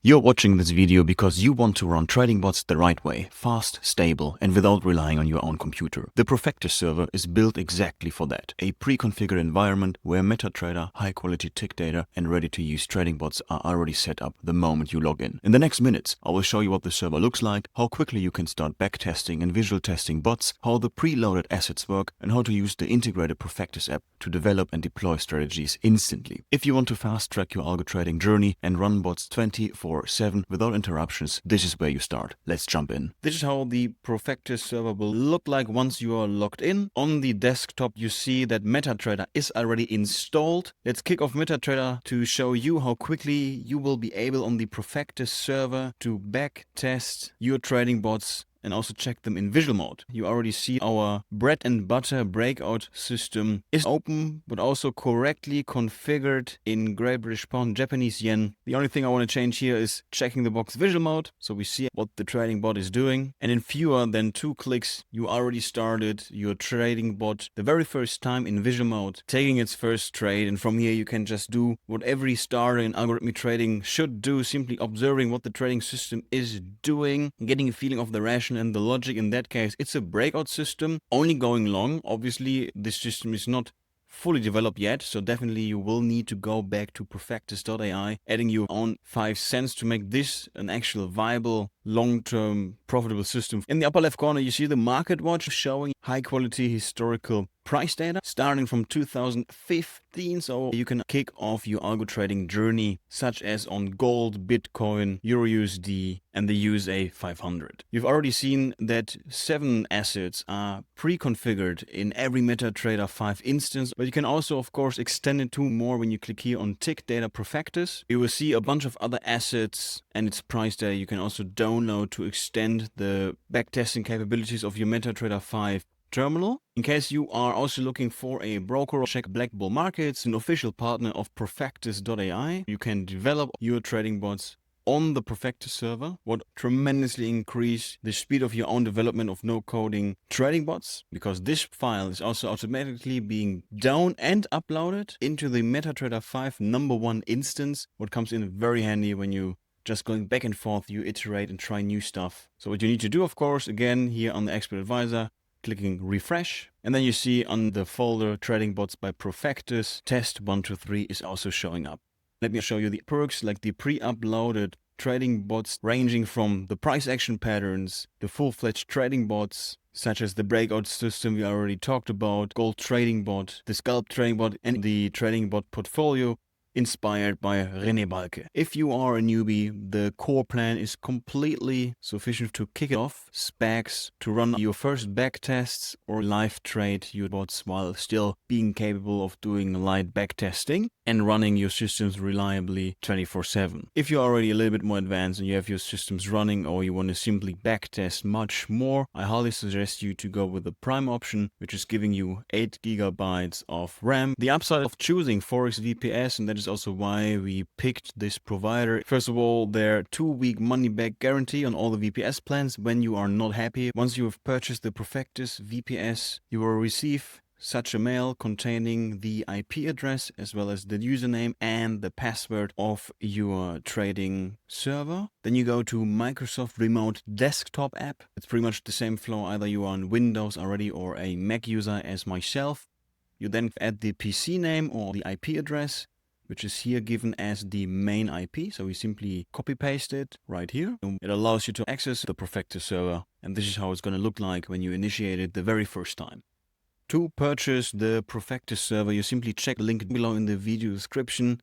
You're watching this video because you want to run trading bots the right way, fast, stable, and without relying on your own computer. The Profectus Server is built exactly for that, a pre-configured environment where MetaTrader, high-quality tick data, and ready-to-use trading bots are already set up the moment you log in. In the next minutes, I will show you what the server looks like, how quickly you can start backtesting and visual testing bots, how the preloaded assets work, and how to use the integrated Profectus app to develop and deploy strategies instantly. If you want to fast-track your algo trading journey and run bots 24/7 without interruptions, this is where you start. Let's jump in. This is how the Profectus server will look like once you are logged in. On the desktop, you see that MetaTrader is already installed. Let's kick off MetaTrader to show you how quickly you will be able on the Profectus server to back test your trading bots and also check them in visual mode. You already see our bread and butter breakout system is open, but also correctly configured in Great British Pound, Japanese yen. The only thing I want to change here is checking the box visual mode, so we see what the trading bot is doing. And in fewer than 2 clicks, you already started your trading bot the very first time in visual mode, taking its first trade. And from here, you can just do what every starter in algorithmic trading should do, simply observing what the trading system is doing, getting a feeling of the rationale and the logic. In that case, it's a breakout system, only going long. Obviously, this system is not fully developed yet, so definitely you will need to go back to Profectus.ai, adding your own 5 cents to make this an actual viable, long-term, profitable system. In the upper left corner, you see the market watch showing high-quality historical price data starting from 2015, so you can kick off your algo trading journey, such as on gold, Bitcoin, EURUSD, and the USA 500. You've already seen that 7 assets are pre-configured in every MetaTrader 5 instance, but you can also, of course, extend it to more when you click here on Tick Data Profectus. You will see a bunch of other assets and its price data you can also download to extend the backtesting capabilities of your MetaTrader 5 terminal. In case you are also looking for a broker, check Black Bull Markets, an official partner of Profectus.ai. You can develop your trading bots on the Profectus server, what tremendously increase the speed of your own development of no-coding trading bots, because this file is also automatically being down and uploaded into the MetaTrader 5 #1 instance, what comes in very handy when you just going back and forth, you iterate and try new stuff. So what you need to do, of course, again, here on the Expert Advisor, clicking refresh, and then you see on the folder trading bots by Profectus, test 123 is also showing up. Let me show you the perks, like the pre-uploaded trading bots ranging from the price action patterns, the full-fledged trading bots, such as the breakout system we already talked about, gold trading bot, the scalp trading bot, and the trading bot portfolio inspired by René Balke. If you are a newbie, the core plan is completely sufficient to kick it off, specs, to run your first back tests or live trade your bots while still being capable of doing light back testing and running your systems reliably 24/7. If you're already a little bit more advanced and you have your systems running, or you want to simply back test much more, I highly suggest you to go with the Prime option, which is giving you 8 GB of RAM. The upside of choosing ForexVPS, and that is also why we picked this provider. First of all, their 2-week money-back guarantee on all the VPS plans when you are not happy. Once you have purchased the Profectus VPS, you will receive such a mail containing the IP address as well as the username and the password of your trading server. Then you go to Microsoft Remote Desktop app. It's pretty much the same flow, either you are on Windows already or a Mac user as myself. You then add the PC name or the IP address, which is here given as the main IP. So we simply copy paste it right here. It allows you to access the Profectus server. And this is how it's going to look like when you initiate it the very first time. To purchase the Profectus server, you simply check the link below in the video description.